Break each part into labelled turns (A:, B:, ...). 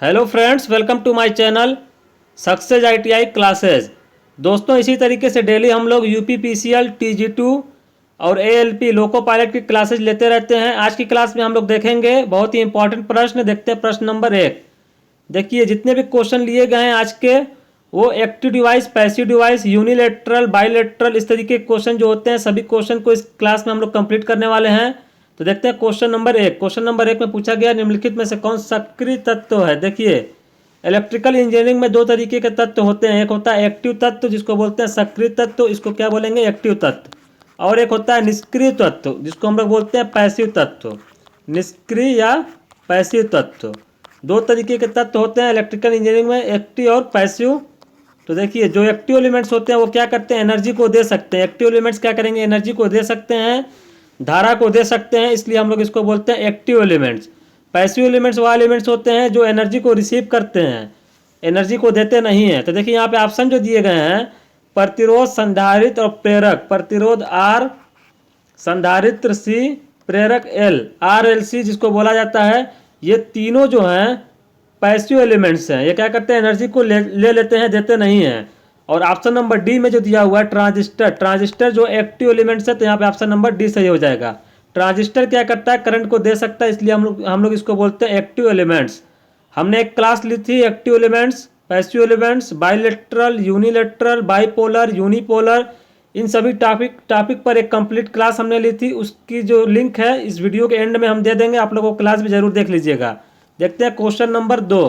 A: Hello friends, welcome to my channel success ITI classes. दोस्तों, इसी तरीके से डेली हम लोग यूपीपीसीएल, टीजी2 और एएलपी लोको पायलट की क्लासेस लेते रहते हैं। आज की क्लास में हम लोग देखेंगे बहुत ही इंपॉर्टेंट प्रश्न। देखते हैं प्रश्न नंबर 1। देखिए, जितने भी क्वेश्चन लिए गए हैं आज के, वो active device, passive device, unilateral, bilateral, इस तरीके के क्वेश्चन जो होते हैं, सभी क्वेश्चन को इस क्लास में हम लोग कंप्लीट करने वाले हैं। तो देखते हैं क्वेश्चन नंबर 1। क्वेश्चन नंबर 1 में पूछा गया, निम्नलिखित में से कौन सक्रिय तत्व है। देखिए, इलेक्ट्रिकल इंजीनियरिंग में दो तरीके के तत्व होते हैं। एक होता है एक्टिव तत्व, जिसको बोलते हैं सक्रिय तत्व, इसको क्या बोलेंगे, एक्टिव तत्व। और एक होता है निष्क्रिय तत्व, जिसको हम लोग बोलते हैं पैसिव तत्व। निष्क्रिय या पैसिव तत्व, दो तरीके के तत्व होते हैं इलेक्ट्रिकल इंजीनियरिंग में, एक्टिव और पैसिव। तो देखिए, जो एक्टिव एलिमेंट्स होते हैं वो क्या करते हैं, एनर्जी को दे सकते हैं। एक्टिव एलिमेंट्स क्या करेंगे, एनर्जी को दे सकते हैं, धारा को दे सकते हैं, इसलिए हम लोग इसको बोलते हैं एक्टिव एलिमेंट्स। पैसिव एलिमेंट्स वो एलिमेंट्स होते हैं जो एनर्जी को रिसीव करते हैं, एनर्जी को देते नहीं हैं। तो देखिए, यहाँ पे ऑप्शन जो दिए गए हैं, प्रतिरोध, संधारित्र और प्रेरक। प्रतिरोध आर, संधारित्र सी, प्रेरक एल, आर एल सी जिसको बोला जाता है, ये तीनों जो हैं पैसिव एलिमेंट्स हैं। ये क्या करते हैं, एनर्जी को ले लेते हैं, देते नहीं हैं। और ऑप्शन नंबर डी में जो दिया हुआ है ट्रांजिस्टर, ट्रांजिस्टर जो एक्टिव एलिमेंट्स है, तो यहाँ पे ऑप्शन नंबर डी सही हो जाएगा। ट्रांजिस्टर क्या करता है, करंट को दे सकता है, इसलिए हम लोग इसको बोलते हैं एक्टिव एलिमेंट्स। हमने एक क्लास ली थी active elements, passive elements, bilateral, unilateral, bipolar, unipolar, इन सभी टॉपिक पर एक कंप्लीट क्लास हमने ली थी। उसकी जो लिंक है इस वीडियो के एंड में हम दे देंगे, आप लोगों को क्लास भी जरूर देख लीजिएगा। देखते हैं क्वेश्चन नंबर 2।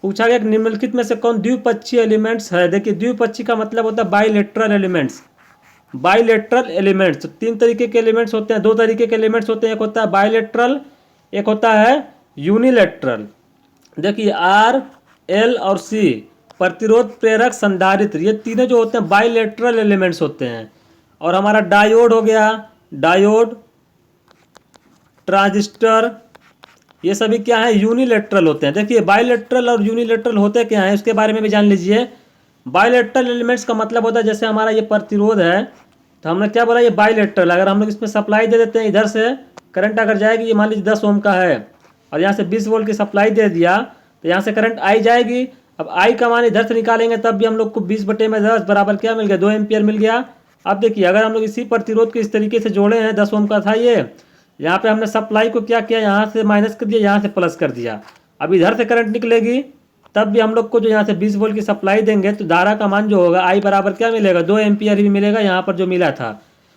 A: पूछा गया कि निम्नलिखित में से कौन द्विपक्षीय एलिमेंट्स है। देखिए, द्विपक्षीय का मतलब होता है बाइलेटरल एलिमेंट्स। बाइलेटरल एलिमेंट्स, तो तीन तरीके के एलिमेंट्स होते हैं, दो तरीके के एलिमेंट्स होते हैं। एक होता है बाइलेटरल, एक होता है यूनिलेटरल। देखिए, आर, एल और सी, प्रतिरोध, प्रेरक, संधारित्र, ये तीनों जो होते हैं बाइलेटरल एलिमेंट्स होते हैं। और हमारा डायोड हो गया, डायोड, ट्रांजिस्टर, ये सभी क्या है, यूनिलेटरल होते हैं। देखिए, बाइलेटरल और यूनिलेटरल होते क्या है, उसके बारे में भी जान लीजिए। बाइलेटरल एलिमेंट्स का मतलब होता है, जैसे हमारा ये प्रतिरोध है, तो हमने क्या बोला, ये बाइलेटरल। अगर हम लोग इसमें सप्लाई दे देते हैं, इधर से करंट अगर जाएगी, ये मान लीजिए 10 ओम का है, और यहाँ से 20 वोल्ट की सप्लाई दे दिया, तो यहाँ से करंट आई जाएगी। अब आई का मान इधर से निकालेंगे, तब भी हम लोग को 20/10 बराबर क्या मिल गया, 2 एम्पियर मिल गया। अब देखिए, अगर हम लोग इसी प्रतिरोध को इस तरीके से जोड़े हैं, 10 ओम का था ये, यहाँ पे हमने सप्लाई को क्या किया, यहाँ से माइनस कर दिया, यहाँ से प्लस कर दिया। अब इधर से करंट निकलेगी, तब भी हम लोग को जो यहाँ से 20 वोल्ट की सप्लाई देंगे, तो धारा का मान जो होगा आई बराबर क्या मिलेगा, 2 एम्पियर ही मिलेगा, यहाँ पर जो मिला था।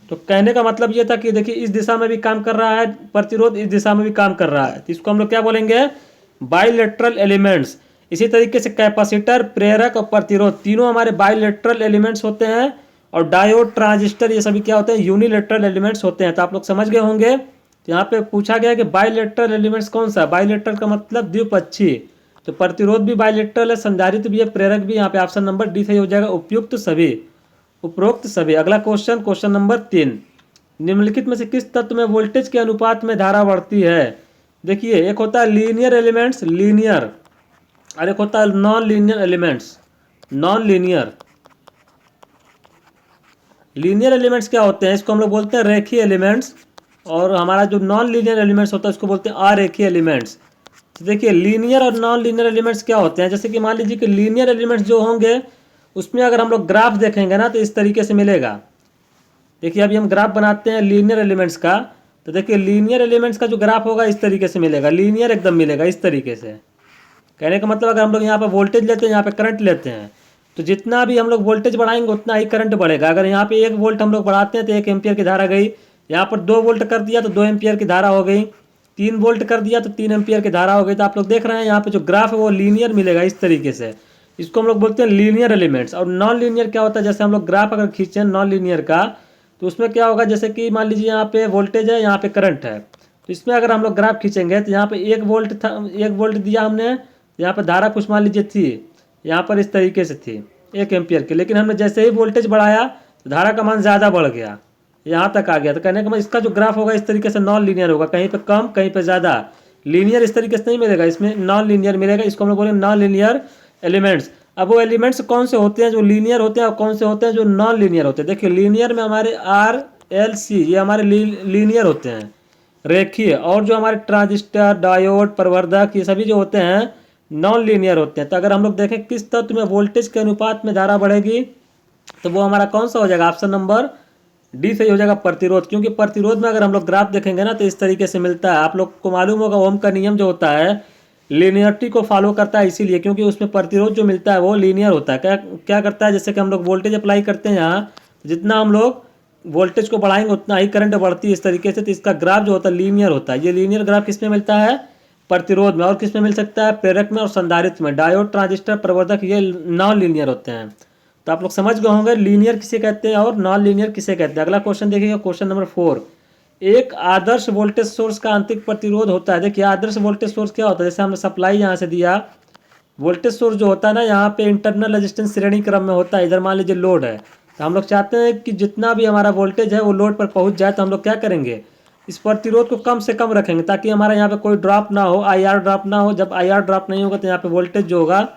A: तो कहने का मतलब ये था कि देखिए, इस दिशा में भी काम कर रहा है प्रतिरोध, इस दिशा में भी काम कर रहा है, तो इसको हम लोग क्या बोलेंगे, बाइलेटरल एलिमेंट्स। इसी तरीके से कैपेसिटर, प्रेरक और प्रतिरोध, तीनों हमारे बाइलेटरल एलिमेंट्स होते हैं। और डायोड, ट्रांजिस्टर, ये सभी क्या होते हैं, यूनिलेटरल एलिमेंट्स होते हैं। तो आप लोग समझ गए होंगे। यहाँ पे पूछा गया कि बाइलेटरल एलिमेंट्स कौन सा है। बाइलेटरल का मतलब द्विपक्षीय, तो प्रतिरोध भी बाइलेटरल है, संधारित्र भी है, प्रेरक भी। यहाँ पे ऑप्शन नंबर डी सही हो जाएगा, उपयुक्त सभी, उपरोक्त सभी। अगला क्वेश्चन, क्वेश्चन नंबर 3। निम्नलिखित में से किस तत्व में वोल्टेज के अनुपात में धारा बढ़ती है। देखिए, एक होता है लीनियर एलिमेंट्स, लीनियर, और एक होता है non linear elements, non linear. Linear elements क्या होते हैं, इसको हम लोग बोलते हैं रेखीय एलिमेंट्स। और हमारा जो नॉन लीनियर एलिमेंट्स होता है, उसको बोलते हैं अरेखीय एलिमेंट्स। तो देखिए, लीनियर और नॉन लीनियर एलिमेंट्स क्या होते हैं। जैसे कि मान लीजिए कि लीनियर एलिमेंट्स जो होंगे, उसमें अगर हम लोग ग्राफ देखेंगे ना, तो इस तरीके से मिलेगा। देखिए, अभी हम ग्राफ बनाते हैं लीनियर एलिमेंट्स का, तो देखिए, लीनियर एलिमेंट्स का जो ग्राफ होगा इस तरीके से मिलेगा, लीनियर एकदम मिलेगा इस तरीके से। कहने का मतलब, अगर हम लोग यहाँ पर वोल्टेज लेते हैं, यहाँ पे करंट लेते हैं, तो जितना भी हम लोग वोल्टेज बढ़ाएंगे उतना ही करंट बढ़ेगा। अगर यहाँ पे 1 वोल्ट हम लोग बढ़ाते हैं, तो 1 एम्पियर की धारा गई। यहाँ पर 2 वोल्ट कर दिया तो 2 एम्पियर की धारा हो गई। 3 वोल्ट कर दिया तो 3 एम्पियर की धारा हो गई। तो आप लोग देख रहे हैं, यहाँ पे जो ग्राफ है वो लीनियर मिलेगा इस तरीके से। इसको हम लोग बोलते हैं लीनियर एलिमेंट्स। और नॉन लीनियर क्या होता है, जैसे हम लोग ग्राफ अगर खींचें नॉन लीनियर का, तो उसमें क्या होगा, जैसे कि मान लीजिए यहाँ पे वोल्टेज है, यहाँ पे करंट है, तो इसमें अगर हम लोग ग्राफ खींचेंगे, तो यहाँ पे 1 वोल्ट था, 1 वोल्ट दिया हमने, यहाँ पर धारा कुछ मान लीजिए थी, यहाँ पर इस तरीके से थी 1 एम्पियर की। लेकिन हमने जैसे ही वोल्टेज बढ़ाया, तो धारा का मान ज़्यादा बढ़ गया, यहाँ तक आ गया। तो कहने का मतलब, इसका जो ग्राफ होगा इस तरीके से नॉन लीनियर होगा, कहीं पे कम कहीं पे ज़्यादा। लीनियर इस तरीके से नहीं मिलेगा, इसमें नॉन लीनियर मिलेगा। इसको हम लोग बोलेंगे नॉन लीनियर एलिमेंट्स। अब वो एलिमेंट्स कौन से होते हैं जो लीनियर होते हैं, और कौन से होते हैं जो नॉन लीनियर होते हैं। देखिए, लीनियर में हमारे आर, एल, सी, ये हमारे लीनियर होते हैं, रेखीय। और जो हमारे ट्रांजिस्टर, डायोड, प्रवर्धक, ये सभी जो होते हैं नॉन लीनियर होते हैं। तो अगर हम लोग देखें किस तत्व में वोल्टेज के अनुपात में धारा बढ़ेगी, तो वो हमारा कौन सा हो जाएगा, ऑप्शन नंबर डी सही हो जाएगा, प्रतिरोध। क्योंकि प्रतिरोध में अगर हम लोग ग्राफ देखेंगे ना तो इस तरीके से मिलता है। आप लोग को मालूम होगा ओम का नियम जो होता है लीनियरिटी को फॉलो करता है, इसीलिए क्योंकि उसमें प्रतिरोध जो मिलता है वो लीनियर होता है। क्या क्या करता है, जैसे कि हम लोग वोल्टेज अप्लाई करते हैं यहाँ, तो जितना हम लोग वोल्टेज को बढ़ाएंगे उतना ही करंट बढ़ती है इस तरीके से। तो इसका ग्राफ जो होता है लीनियर होता है। ये लीनियर ग्राफ किस में मिलता है, प्रतिरोध में। और किस में मिल सकता है, प्रेरक में और संधारित्र में। डायोड, ट्रांजिस्टर, प्रवर्धक ये नॉन लीनियर होते हैं। तो आप लोग समझ गए होंगे लीनियर किसे कहते हैं और नॉन लीनियर किसे कहते हैं। अगला क्वेश्चन देखिएगा, क्वेश्चन नंबर 4। एक आदर्श वोल्टेज सोर्स का आंतरिक प्रतिरोध होता है। देखिए आदर्श वोल्टेज सोर्स क्या होता है, जैसे हमने सप्लाई यहाँ से दिया, वोल्टेज सोर्स जो होता है ना यहाँ पे इंटरनल रेजिस्टेंस श्रेणी क्रम में होता है। इधर मान लीजिए लोड है, तो हम लोग चाहते हैं कि जितना भी हमारा वोल्टेज है वो लोड पर पहुँच जाए। तो हम लोग क्या करेंगे, इस प्रतिरोध को कम से कम रखेंगे ताकि हमारा यहाँ पे कोई ड्रॉप ना हो, IR ड्रॉप ना हो। जब IR ड्रॉप नहीं होगा तो यहाँ पे वोल्टेज जो होगा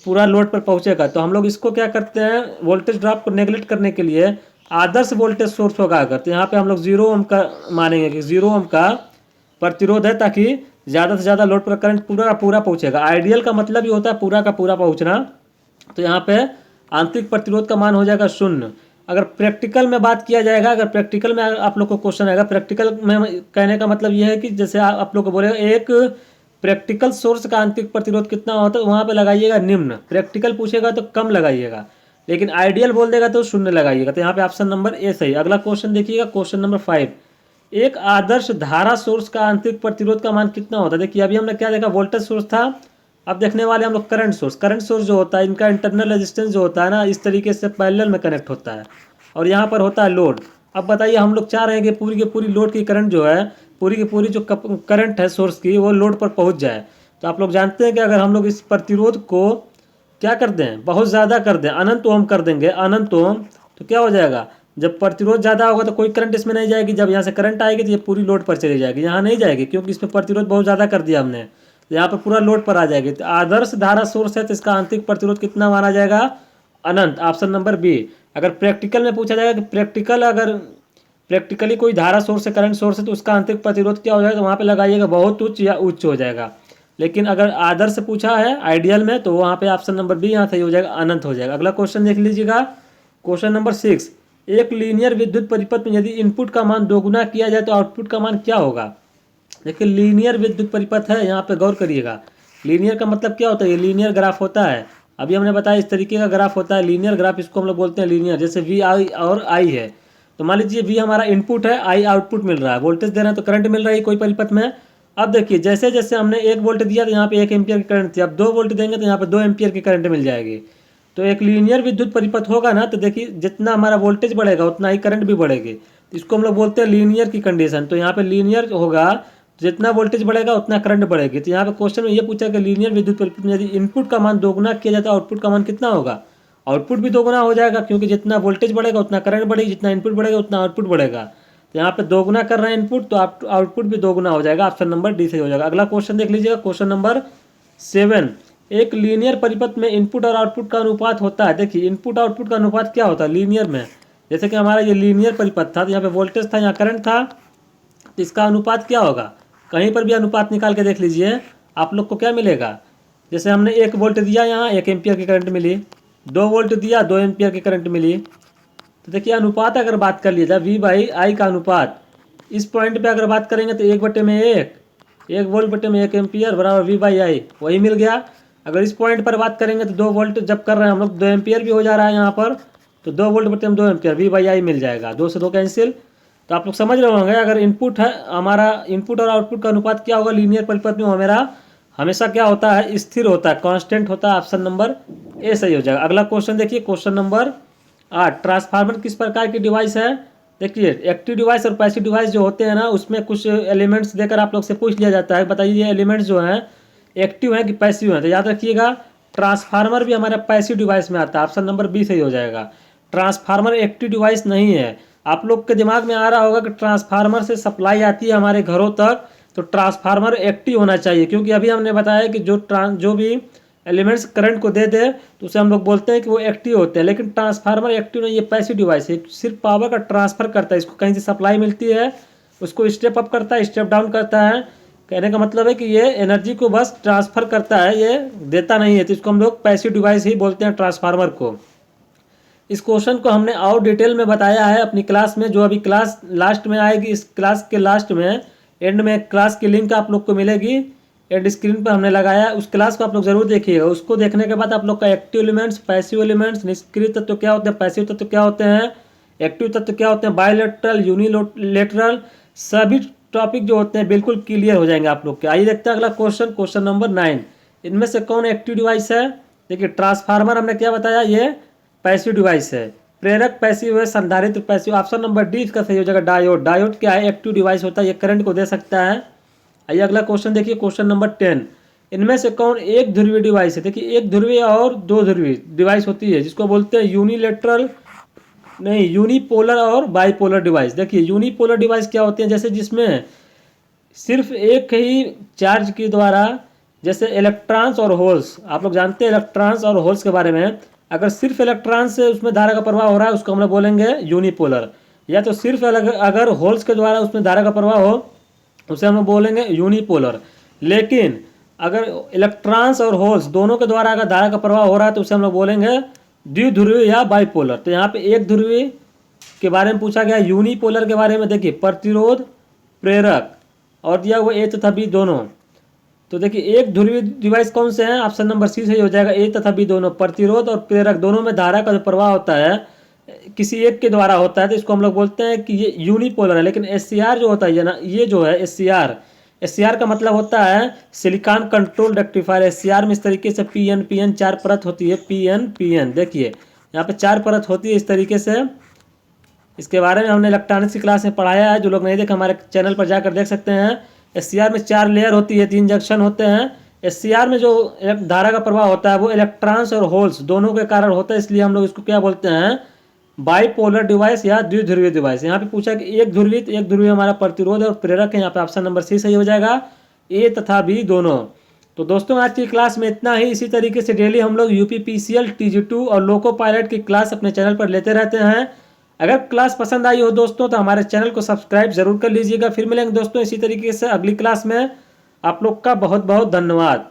A: पूरा लोड पर पहुंचेगा। तो हम लोग इसको क्या करते हैं, वोल्टेज ड्रॉप को नेगलेक्ट करने के लिए आदर्श वोल्टेज सोर्स होगा अगर, तो यहाँ पे हम लोग 0 ओम का मानेंगे कि 0 ओम का प्रतिरोध है, ताकि ज़्यादा से ज़्यादा लोड पर करंट पूरा का पूरा पहुंचेगा। आइडियल का मतलब ये होता है पूरा का पूरा पहुंचना। तो यहाँ पे आंतरिक प्रतिरोध का मान हो जाएगा 0। अगर प्रैक्टिकल में बात किया जाएगा, अगर प्रैक्टिकल में आप लोग को क्वेश्चन आएगा, प्रैक्टिकल में कहने का मतलब ये है कि जैसे आप लोग को बोलेगा एक प्रैक्टिकल सोर्स का आंतरिक प्रतिरोध कितना होता है, वहाँ पे लगाइएगा निम्न। प्रैक्टिकल पूछेगा तो कम लगाइएगा, लेकिन आइडियल बोल देगा तो 0 लगाइएगा। तो यहाँ पे ऑप्शन नंबर ए सही। अगला क्वेश्चन देखिएगा, क्वेश्चन नंबर 5। एक आदर्श धारा सोर्स का आंतरिक प्रतिरोध का मान कितना होता है। देखिए अभी हमने क्या देखा, वोल्टेज सोर्स था। अब देखने वाले हम लोग करंट सोर्स। करंट सोर्स जो होता है इनका इंटरनल रेजिस्टेंस जो होता है ना इस तरीके से पैरेलल में कनेक्ट होता है, और यहाँ पर होता है लोड। अब बताइए हम लोग चाह रहे हैं कि पूरी की पूरी लोड की करंट जो है, पूरी की पूरी जो करंट है सोर्स की, वो लोड पर पहुँच जाए। तो आप लोग जानते हैं कि अगर हम लोग इस प्रतिरोध को क्या कर दें, बहुत ज़्यादा कर दें, अनंत ओम कर देंगे, अनंत ओम, तो क्या हो जाएगा, जब प्रतिरोध ज़्यादा होगा तो कोई करंट इसमें नहीं जाएगी। जब यहाँ से करंट आएगी तो ये पूरी लोड पर चली जाएगी, यहाँ नहीं जाएगी क्योंकि इसमें प्रतिरोध बहुत ज़्यादा कर दिया हमने। तो यहाँ पर पूरा लोड पर आ जाएगी। तो आदर्श धारा सोर्स है तो इसका आंतरिक प्रतिरोध कितना माना जाएगा, अनंत। Option number B. अगर प्रैक्टिकल में पूछा जाएगा कि प्रैक्टिकली कोई धारा सोर्स है, करंट सोर्स है, तो उसका आंतरिक प्रतिरोध क्या हो जाएगा, तो वहाँ पे लगाइएगा बहुत उच्च या उच्च हो जाएगा। लेकिन अगर आदर्श से पूछा है आइडियल में, तो वहाँ पे ऑप्शन नंबर बी यहाँ सही हो जाएगा, अनंत हो जाएगा। अगला क्वेश्चन देख लीजिएगा, क्वेश्चन नंबर 6। एक लीनियर विद्युत परिपथ में यदि इनपुट का मान दोगुना किया जाए तो आउटपुट का मान क्या होगा। देखिए लीनियर विद्युत परिपथ है, यहाँ पे गौर करिएगा। लीनियर का मतलब क्या होता है, ये लीनियर ग्राफ होता है। अभी हमने बताया इस तरीके का ग्राफ होता है लीनियर ग्राफ, इसको हम लोग बोलते हैं लीनियर। जैसे वी आई और आई है, तो मान लीजिए वी हमारा इनपुट है, आई आउटपुट मिल रहा है, वोल्टेज दे रहे हैं तो करंट मिल रहा है कोई परिपथ में। अब देखिए जैसे जैसे हमने 1 वोल्ट दिया तो यहाँ पे 1 एम्पियर की करंट थी, अब 2 वोल्ट देंगे तो यहाँ पे 2 एम्पियर की करंट मिल जाएगी। तो एक लीनियर विद्युत परिपथ होगा ना, तो देखिए जितना हमारा वोल्टेज बढ़ेगा उतना ही करंट भी बढ़ेगी। इसको हम लोग बोलते हैं लीनियर की कंडीशन। तो यहाँ पे लीनियर होगा, जितना वोल्टेज बढ़ेगा उतना करंट बढ़ेगी। तो यहाँ पे क्वेश्चन में ये पूछा कि लीनियर विद्युत परिपथ में यदि इनपुट का मान दोगुना किया जाता है आउटपुट का मान कितना होगा। आउटपुट भी दोगुना हो जाएगा, क्योंकि जितना वोल्टेज बढ़ेगा उतना करंट बढ़ेगी, जितना इनपुट बढ़ेगा उतना आउटपुट बढ़ेगा। तो यहाँ पे दोगुना कर रहे हैं इनपुट, तो आउटपुट भी दोगुना हो जाएगा। ऑप्शन नंबर डी सही हो जाएगा। अगला क्वेश्चन देख लीजिएगा, क्वेश्चन नंबर 7। एक लीनियर परिपथ में इनपुट और आउटपुट का अनुपात होता है। देखिए इनपुट आउटपुट का अनुपात क्या होता है लीनियर में, जैसे कि हमारा ये लीनियर परिपथ था, तो यहाँ पे वोल्टेज था, यहाँ करंट था, तो इसका अनुपात क्या होगा। कहीं पर भी अनुपात निकाल के देख लीजिए, आप लोग को क्या मिलेगा। जैसे हमने 1 वोल्ट दिया, यहाँ 1 एम्पियर की करंट मिली, 2 वोल्ट दिया, 2 एम्पियर की करंट मिली। तो देखिए अनुपात अगर बात कर लिया जाए V/I का अनुपात, इस पॉइंट पे अगर बात करेंगे तो 1/1, 1 वोल्ट बटे में 1 एम्पियर बराबर V/I, वही मिल गया। अगर इस पॉइंट पर बात करेंगे तो 2 वोल्ट जब कर रहे हैं हम लोग, 2 एम्पियर भी हो जा रहा है यहाँ पर, तो 2 वोल्ट बटे में 2 एम्पियर V/I मिल जाएगा, 2 से 2 कैंसिल। तो आप लोग समझ रहे होंगे अगर इनपुट है हमारा, इनपुट और आउटपुट का अनुपात क्या होगा लीनियर परिपथ में, हमारा हमेशा क्या होता है, स्थिर होता है, कांस्टेंट होता है। ऑप्शन नंबर ए सही हो जाएगा। अगला क्वेश्चन देखिए, क्वेश्चन नंबर 8। ट्रांसफार्मर किस प्रकार की डिवाइस है। देखिए एक्टिव डिवाइस और पैसिव डिवाइस जो होते हैं ना, उसमें कुछ एलिमेंट्स देकर आप लोग से पूछ लिया जाता है, बताइए ये एलिमेंट्स जो हैं एक्टिव हैं कि पैसिव हैं। तो याद रखिएगा ट्रांसफार्मर भी हमारा पैसिव डिवाइस में आता है, ऑप्शन नंबर बी सही हो जाएगा। ट्रांसफार्मर एक्टिव डिवाइस नहीं है। आप लोग के दिमाग में आ रहा होगा कि ट्रांसफार्मर से सप्लाई आती है हमारे घरों तक, तो ट्रांसफार्मर एक्टिव होना चाहिए, क्योंकि अभी हमने बताया कि जो भी एलिमेंट्स करंट को दे दे तो उसे हम लोग बोलते हैं कि वो एक्टिव होते हैं। लेकिन ट्रांसफार्मर एक्टिव नहीं, ये पैसिव डिवाइस है, सिर्फ पावर का ट्रांसफर करता है। इसको कहीं से सप्लाई मिलती है, उसको स्टेप अप करता है, स्टेप डाउन करता है, कहने का मतलब है कि ये एनर्जी को बस ट्रांसफ़र करता है, ये देता नहीं है, तो इसको हम लोग पैसिव डिवाइस ही बोलते हैं ट्रांसफार्मर को। इस क्वेश्चन को हमने और डिटेल में बताया है अपनी क्लास में, जो अभी क्लास लास्ट में आएगी। इस क्लास के लास्ट में एंड में क्लास की लिंक आप लोग को मिलेगी, एंड स्क्रीन पर हमने लगाया है, उस क्लास को आप लोग जरूर देखिएगा। उसको देखने के बाद आप लोग का एक्टिव एलिमेंट्स, पैसिव एलिमेंट्स, निष्क्रिय तत्व क्या होते हैं, पैसिव तत्व क्या होते हैं, एक्टिव तत्व क्या होते हैं, बायोलेटरल, यूनिलेटरल, सभी टॉपिक जो होते हैं बिल्कुल क्लियर हो जाएंगे आप लोग के। आइए देखते हैं अगला क्वेश्चन, क्वेश्चन नंबर 9। इनमें से कौन एक्टिव डिवाइस है? देखिए ट्रांसफार्मर हमने क्या बताया, ये पैसिव डिवाइस है। प्रेरक पैसिव है, संधारित्र पैसिव। ऑप्शन नंबर डी इसका सही हो जाएगा। डायोड, डायोड क्या है? एक्टिव डिवाइस होता है, ये करंट को दे सकता है। आइए अगला क्वेश्चन देखिए, क्वेश्चन नंबर 10। इनमें से कौन एक ध्रुवीय डिवाइस है? देखिए एक ध्रुवीय और दो ध्रुवीय डिवाइस होती है, जिसको बोलते हैं यूनिलेटरल, नहीं यूनिपोलर और बाइपोलर डिवाइस। देखिए यूनिपोलर डिवाइस क्या होते हैं, जैसे जिसमें सिर्फ एक ही चार्ज के द्वारा, जैसे इलेक्ट्रॉन्स और होल्स, आप लोग जानते हैं इलेक्ट्रॉन्स और होल्स के बारे में। अगर सिर्फ इलेक्ट्रॉन से उसमें धारा का प्रवाह हो रहा है, उसको हम लोग बोलेंगे यूनिपोलर। या तो सिर्फ अगर होल्स के द्वारा उसमें धारा का प्रवाह हो, उसे हम लोग बोलेंगे यूनिपोलर। लेकिन अगर इलेक्ट्रॉन्स और होल्स दोनों के द्वारा अगर धारा का प्रवाह हो रहा है, तो उसे हम लोग बोलेंगे द्विध्रुवीय या बाइपोलर। तो यहाँ पे एक ध्रुवीय के बारे में पूछा गया, यूनिपोलर के बारे में देखिए प्रतिरोध, प्रेरक और दिया हुआ ए तथा बी दोनों। तो देखिए एक ध्रुवीय डिवाइस कौन से हैं? ऑप्शन नंबर सी सही हो जाएगा, ए तथा बी दोनों। प्रतिरोध और प्रेरक दोनों में धारा का जो प्रवाह होता है किसी एक के द्वारा होता है, तो इसको हम लोग बोलते हैं कि ये यूनिपोलर है। लेकिन एससीआर जो होता है ना, ये जो है एससीआर, एससीआर का मतलब होता है सिलिकॉन कंट्रोल रेक्टिफायर। एससीआर में इस तरीके से पीएन पीएन 4 परत होती है, पीएन पीएन। देखिए यहाँ पे 4 परत होती है इस तरीके से। इसके बारे में हमने इलेक्ट्रॉनिक्स की क्लास में पढ़ाया है, जो लोग नहीं देखे हमारे चैनल पर जाकर देख सकते हैं। एससीआर में 4 लेयर होती है, 3 जंक्शन होते हैं। एससीआर में जो धारा का प्रवाह होता है वो इलेक्ट्रॉन्स और होल्स दोनों के कारण होता है, इसलिए हम लोग इसको क्या बोलते हैं? बाइपोलर डिवाइस या द्विध्रुवीय डिवाइस। यहाँ पे पूछा कि एक ध्रुवीय हमारा प्रतिरोध और प्रेरक है, यहाँ पे ऑप्शन नंबर सी सही हो जाएगा, ए तथा बी दोनों। तो दोस्तों आज की क्लास में इतना ही। इसी तरीके से डेली हम लोग यूपीपीसीएल, टीजी2 और लोको पायलट की क्लास अपने चैनल पर लेते रहते हैं। अगर क्लास पसंद आई हो दोस्तों, तो हमारे चैनल को सब्सक्राइब जरूर कर लीजिएगा। फिर मिलेंगे दोस्तों इसी तरीके से अगली क्लास में। आप लोग का बहुत बहुत धन्यवाद।